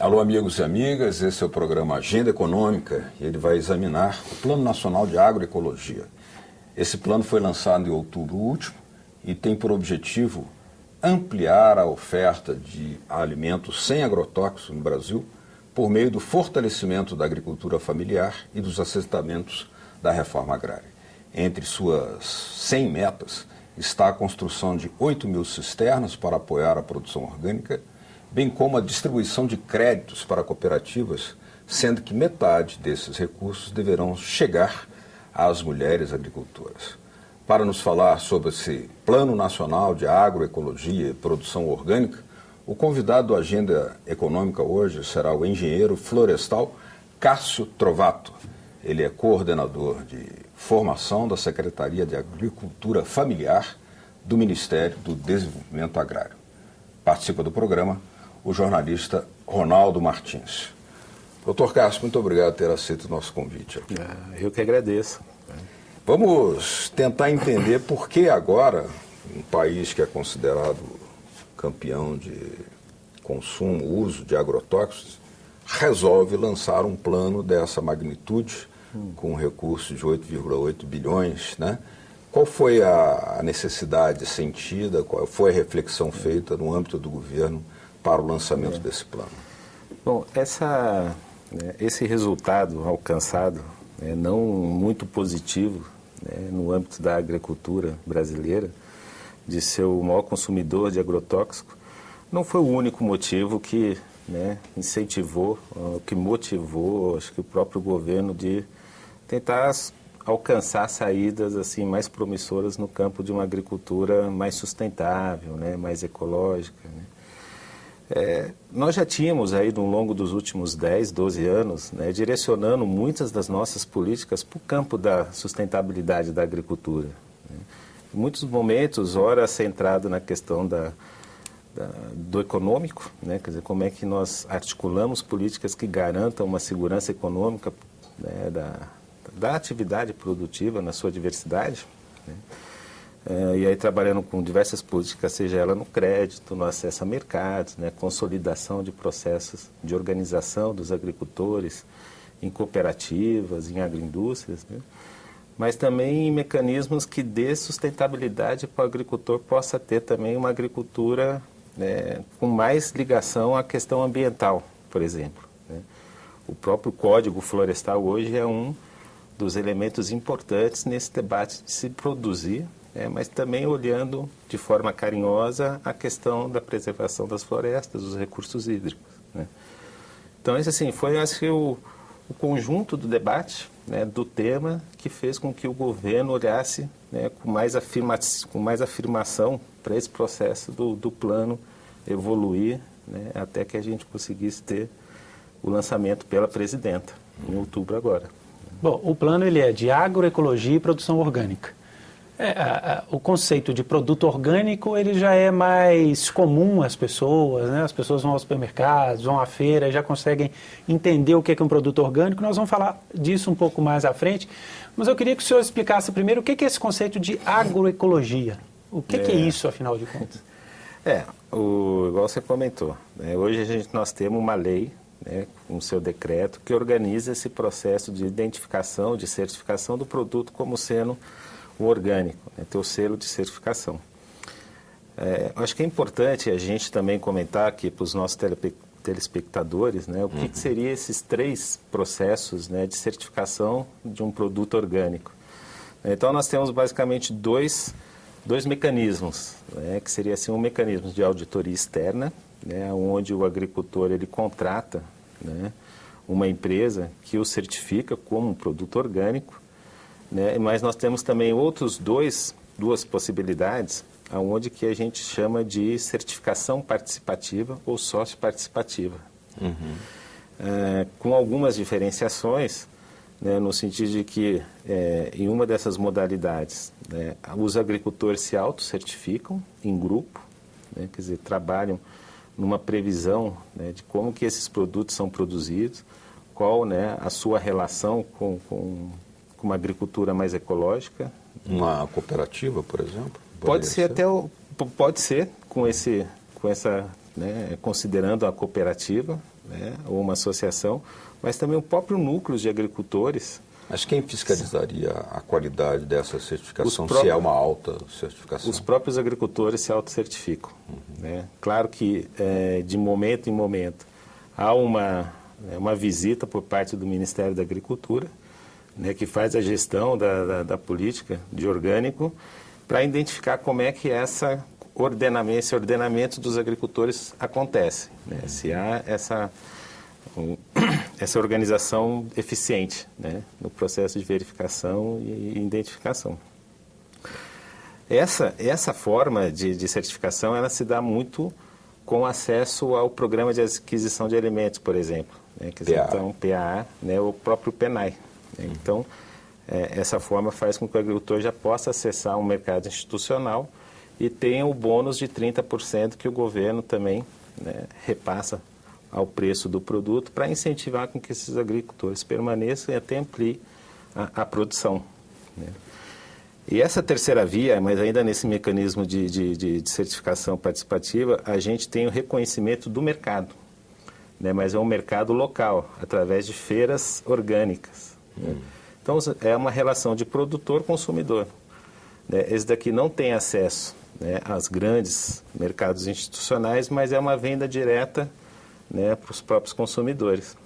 Alô, amigos e amigas, esse é o programa Agenda Econômica e ele vai examinar o Plano Nacional de Agroecologia. Esse plano foi lançado em outubro último e tem por objetivo ampliar a oferta de alimentos sem agrotóxicos no Brasil por meio do fortalecimento da agricultura familiar e dos assentamentos da reforma agrária. Entre suas 100 metas está a construção de 8 mil cisternas para apoiar a produção orgânica, bem como a distribuição de créditos para cooperativas, sendo que metade desses recursos deverão chegar às mulheres agricultoras. Para nos falar sobre esse Plano Nacional de Agroecologia e Produção Orgânica, o convidado da Agenda Econômica hoje será o engenheiro florestal Cássio Trovato. Ele é coordenador de formação da Secretaria de Agricultura Familiar do Ministério do Desenvolvimento Agrário. Participa do programa o jornalista Ronaldo Martins. Doutor Cássio, muito obrigado por ter aceito o nosso convite aqui. Eu que agradeço. Vamos tentar entender por que agora, um país que é considerado campeão de consumo, uso de agrotóxicos, resolve lançar um plano dessa magnitude, com um recurso de 8,8 bilhões, né? Qual foi a necessidade sentida, qual foi a reflexão feita no âmbito do governo para o lançamento desse plano? Bom, esse resultado alcançado, não muito positivo, no âmbito da agricultura brasileira, de ser o maior consumidor de agrotóxico, não foi o único motivo que incentivou, que motivou, acho que o próprio governo de tentar alcançar saídas assim mais promissoras no campo de uma agricultura mais sustentável, mais ecológica. Nós já tínhamos aí, ao longo dos últimos 10, 12 anos, direcionando muitas das nossas políticas para o campo da sustentabilidade da agricultura. Em muitos momentos, ora centrado na questão do econômico, quer dizer, como é que nós articulamos políticas que garantam uma segurança econômica da atividade produtiva na sua diversidade, e aí trabalhando com diversas políticas, seja ela no crédito, no acesso a mercados, consolidação de processos de organização dos agricultores em cooperativas, em agroindústrias, mas também em mecanismos que dê sustentabilidade para o agricultor possa ter também uma agricultura com mais ligação à questão ambiental, por exemplo. O próprio Código Florestal hoje é um dos elementos importantes nesse debate de se produzir, mas também olhando de forma carinhosa a questão da preservação das florestas, dos recursos hídricos. Então, esse assim, foi acho que o conjunto do debate, do tema, que fez com que o governo olhasse com mais afirmação para esse processo do plano evoluir, até que a gente conseguisse ter o lançamento pela presidenta, em outubro agora. Bom, o plano ele é de agroecologia e produção orgânica. O conceito de produto orgânico ele já é mais comum às pessoas, as pessoas vão aos supermercados, vão à feira, já conseguem entender o que é um produto orgânico. Nós vamos falar disso um pouco mais à frente, mas eu queria que o senhor explicasse primeiro o que é esse conceito de agroecologia. O que é isso, afinal de contas? Igual você comentou, hoje nós temos uma lei, com o seu decreto, que organiza esse processo de identificação, de certificação do produto como sendo o orgânico, ter o selo de certificação. Acho que é importante a gente também comentar aqui para os nossos telespectadores, o que seria esses 3 processos de certificação de um produto orgânico. Então, nós temos basicamente dois mecanismos, que seria assim, um mecanismo de auditoria externa, onde o agricultor ele contrata uma empresa que o certifica como um produto orgânico, mas nós temos também duas possibilidades, onde que a gente chama de certificação participativa ou sócio-participativa. Com algumas diferenciações, no sentido de que em uma dessas modalidades, os agricultores se autocertificam em grupo, quer dizer, trabalham numa previsão de como que esses produtos são produzidos, qual a sua relação com uma agricultura mais ecológica. Uma cooperativa, por exemplo? Pode ser com essa, considerando a cooperativa, né, ou uma associação, mas também o próprio núcleo de agricultores. Mas quem fiscalizaria a qualidade dessa certificação, se é uma alta certificação? Os próprios agricultores se autocertificam. Né? Claro que, de momento em momento, há uma visita por parte do Ministério da Agricultura, né, que faz a gestão da política de orgânico, para identificar como é que esse ordenamento dos agricultores acontece, né? Se há essa organização eficiente, né, no processo de verificação e identificação. Essa forma de certificação, ela se dá muito com acesso ao programa de aquisição de alimentos, por exemplo, né, que então PAA, né, o próprio PENAI. Né? Então, essa forma faz com que o agricultor já possa acessar um mercado institucional e tenha o bônus de 30% que o governo também, né, repassa ao preço do produto para incentivar com que esses agricultores permaneçam e até ampliem a produção. Né? E essa terceira via, mas ainda nesse mecanismo de certificação participativa, a gente tem o reconhecimento do mercado, né? Mas é um mercado local, através de feiras orgânicas. Né? Então, é uma relação de produtor-consumidor. Né? Esse daqui não tem acesso, né, aos grandes mercados institucionais, mas é uma venda direta, né, para os próprios consumidores.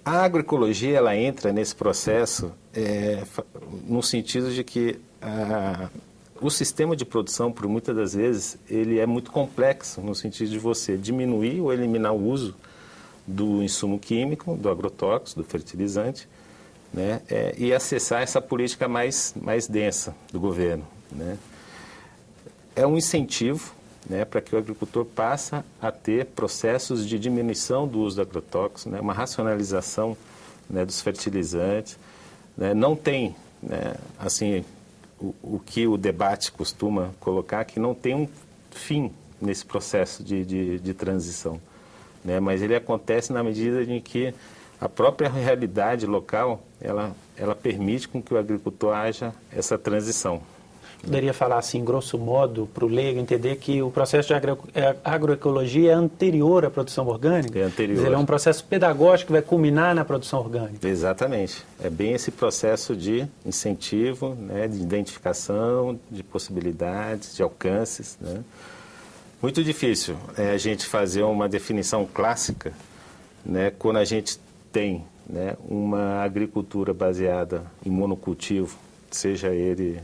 A agroecologia, ela entra nesse processo no sentido de que o sistema de produção, por muitas das vezes, ele é muito complexo, no sentido de você diminuir ou eliminar o uso do insumo químico, do agrotóxico, do fertilizante, né, e acessar essa política mais densa do governo. Né. É um incentivo, né, para que o agricultor passe a ter processos de diminuição do uso do agrotóxico, né, uma racionalização, né, dos fertilizantes. Né, não tem, né, assim, o que o debate costuma colocar, que não tem um fim nesse processo de transição. Né, mas ele acontece na medida em que a própria realidade local, ela permite com que o agricultor haja essa transição. Poderia falar assim, grosso modo, para o leigo entender que o processo de agroecologia é anterior à produção orgânica? É anterior. Quer dizer, é um processo pedagógico que vai culminar na produção orgânica. Exatamente. É bem esse processo de incentivo, né, de identificação, de possibilidades, de alcances. Né? Muito difícil a gente fazer uma definição clássica, né, quando a gente tem, né, uma agricultura baseada em monocultivo, seja ele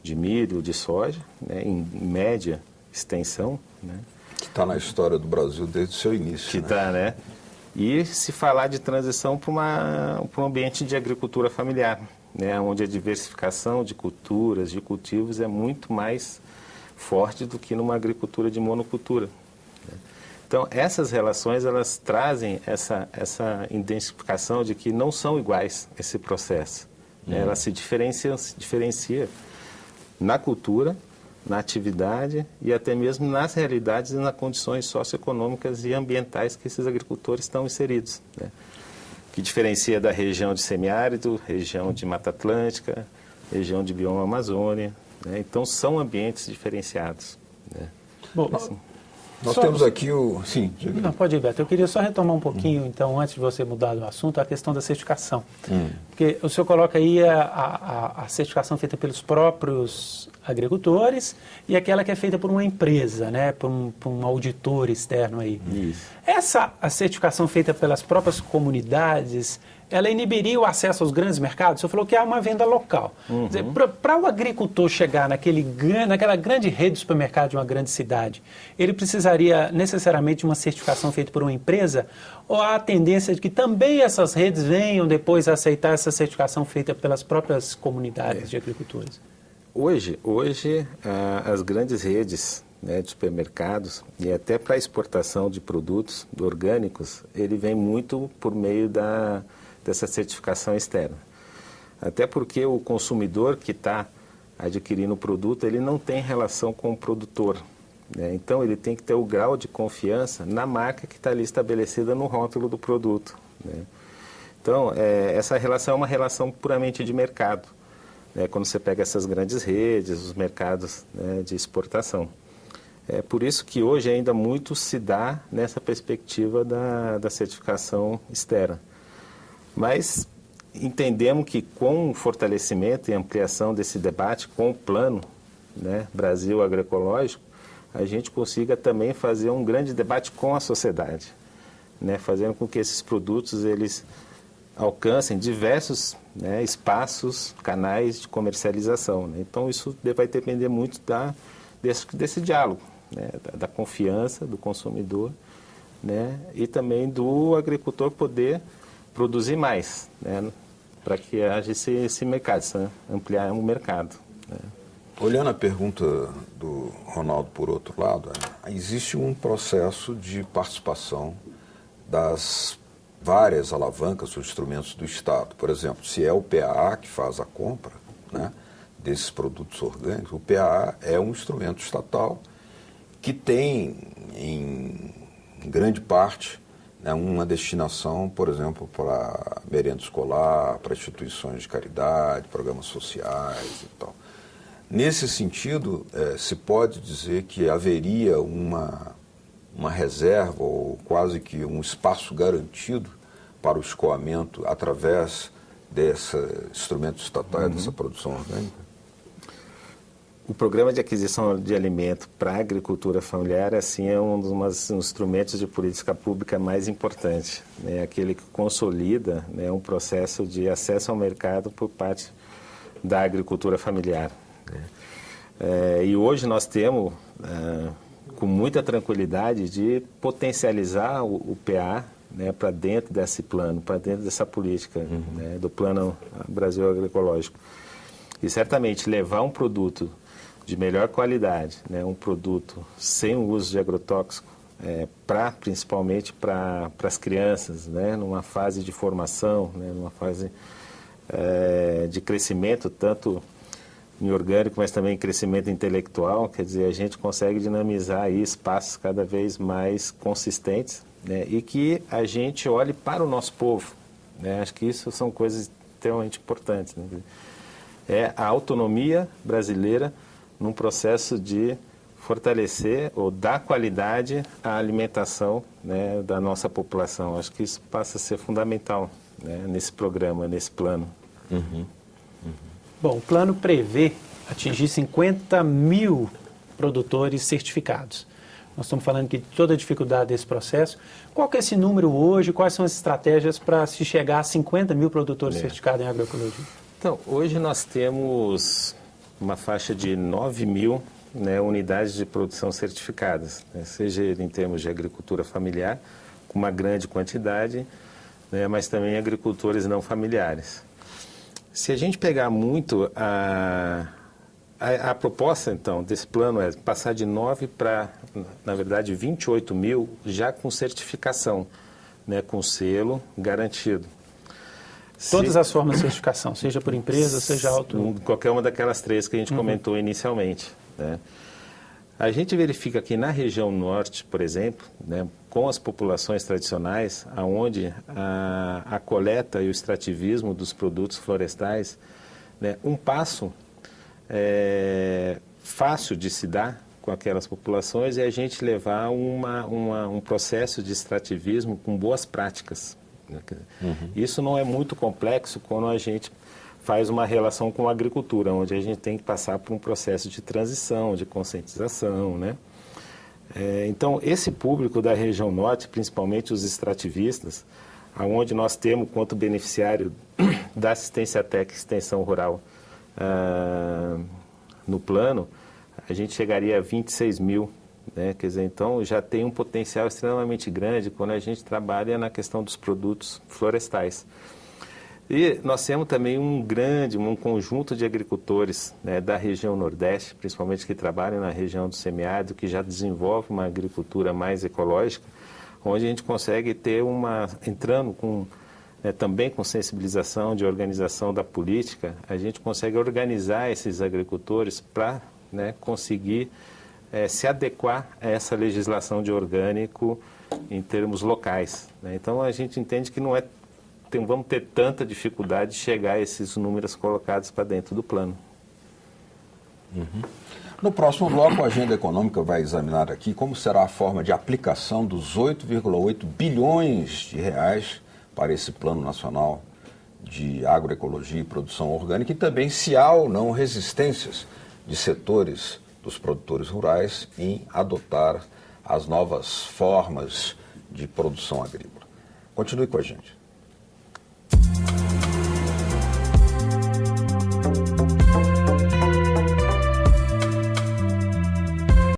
de milho, de soja, né, em média extensão. Né? Que está na história do Brasil desde o seu início. Que está, né? E se falar de transição para um ambiente de agricultura familiar, né, onde a diversificação de culturas, de cultivos é muito mais forte do que numa agricultura de monocultura. Né? Então, essas relações, elas trazem essa identificação de que não são iguais esse processo. Né? Ela se diferencia na cultura, na atividade e até mesmo nas realidades e nas condições socioeconômicas e ambientais que esses agricultores estão inseridos. Né? Que diferencia da região de semiárido, região de Mata Atlântica, região de bioma Amazônia. Né? Então, são ambientes diferenciados. Né? Bom, assim, nós temos aqui o... Sim, diga. Não, pode ir, Beto. Eu queria só retomar um pouquinho, então, antes de você mudar do assunto, a questão da certificação. Porque o senhor coloca aí a certificação feita pelos próprios agricultores e aquela que é feita por uma empresa, né, por um auditor externo aí. Isso. A certificação feita pelas próprias comunidades, ela inibiria o acesso aos grandes mercados? O senhor falou que há uma venda local. Para o agricultor chegar naquela grande rede de supermercado de uma grande cidade, ele precisaria necessariamente de uma certificação feita por uma empresa? Ou há a tendência de que também essas redes venham depois a aceitar essa certificação feita pelas próprias comunidades de agricultores? Hoje as grandes redes, né, de supermercados e até para exportação de produtos orgânicos, ele vem muito por meio dessa certificação externa. Até porque o consumidor que está adquirindo o produto, ele não tem relação com o produtor. Né? Então, ele tem que ter o grau de confiança na marca que está ali estabelecida no rótulo do produto. Né? Então, essa relação é uma relação puramente de mercado. Né? Quando você pega essas grandes redes, os mercados, né, de exportação. É por isso que hoje ainda muito se dá nessa perspectiva da certificação externa. Mas entendemos que com o fortalecimento e ampliação desse debate, com o plano, né, Brasil Agroecológico, a gente consiga também fazer um grande debate com a sociedade, né, fazendo com que esses produtos eles alcancem diversos, né, espaços, canais de comercialização, né? Então isso vai depender muito desse diálogo, né, da confiança do consumidor, né, e também do agricultor poder produzir mais, né, para que haja esse mercado, né, ampliar o mercado, né. Olhando a pergunta do Ronaldo por outro lado, existe um processo de participação das várias alavancas ou instrumentos do Estado. Por exemplo, se é o PAA que faz a compra, né, desses produtos orgânicos, o PAA é um instrumento estatal que tem, em grande parte, né, uma destinação, por exemplo, para merenda escolar, para instituições de caridade, programas sociais e tal. Nesse sentido, se pode dizer que haveria uma reserva ou quase que um espaço garantido para o escoamento através desse instrumento estatal, dessa produção orgânica? O programa de aquisição de alimento para a agricultura familiar, assim, é um dos instrumentos de política pública mais importante, né? Aquele que consolida, né, um processo de acesso ao mercado por parte da agricultura familiar, né? E hoje nós temos, com muita tranquilidade, de potencializar o PA, né, para dentro desse plano, para dentro dessa política, né, do Plano Brasil Agroecológico. E certamente levar um produto de melhor qualidade, né, um produto sem o uso de agrotóxico, principalmente para as crianças, né, numa fase de formação, né, numa fase de crescimento, tanto em orgânico, mas também em crescimento intelectual. Quer dizer, a gente consegue dinamizar aí espaços cada vez mais consistentes, né, e que a gente olhe para o nosso povo, né. Acho que isso são coisas extremamente importantes, né. É a autonomia brasileira num processo de fortalecer ou dar qualidade à alimentação, né, da nossa população. Acho que isso passa a ser fundamental, né, nesse programa, nesse plano. Bom, o plano prevê atingir 50 mil produtores certificados. Nós estamos falando aqui de toda a dificuldade desse processo. Qual que é esse número hoje? Quais são as estratégias para se chegar a 50 mil produtores certificados em agroecologia? Então, hoje nós temos uma faixa de 9 mil, né, unidades de produção certificadas, né, seja em termos de agricultura familiar, com uma grande quantidade, né, mas também agricultores não familiares. Se a gente pegar muito a proposta, então, desse plano é passar de 9 para, na verdade, 28 mil já com certificação, né, com selo garantido. Todas as formas de certificação, seja por empresa, seja autônomo. Qualquer uma daquelas três que a gente comentou inicialmente, né? A gente verifica que na região norte, por exemplo, né, com as populações tradicionais, onde a coleta e o extrativismo dos produtos florestais, né, um passo fácil de se dar com aquelas populações é a gente levar um processo de extrativismo com boas práticas. Isso não é muito complexo quando a gente faz uma relação com a agricultura, onde a gente tem que passar por um processo de transição, de conscientização, né? Então, esse público da região norte, principalmente os extrativistas, onde nós temos quanto beneficiário da assistência técnica e extensão rural no plano, a gente chegaria a 26 mil. Né? Quer dizer, então já tem um potencial extremamente grande quando a gente trabalha na questão dos produtos florestais. E nós temos também um conjunto de agricultores, né, da região Nordeste, principalmente que trabalham na região do semiárido, que já desenvolve uma agricultura mais ecológica, onde a gente consegue ter entrando com, também com sensibilização de organização da política, a gente consegue organizar esses agricultores para, né, conseguir se adequar a essa legislação de orgânico em termos locais, né? Então a gente entende que vamos ter tanta dificuldade de chegar a esses números colocados para dentro do plano. No próximo bloco, a Agenda Econômica vai examinar aqui como será a forma de aplicação dos 8,8 bilhões de reais para esse Plano Nacional de Agroecologia e Produção Orgânica e também se há ou não resistências de setores dos produtores rurais em adotar as novas formas de produção agrícola. Continue com a gente.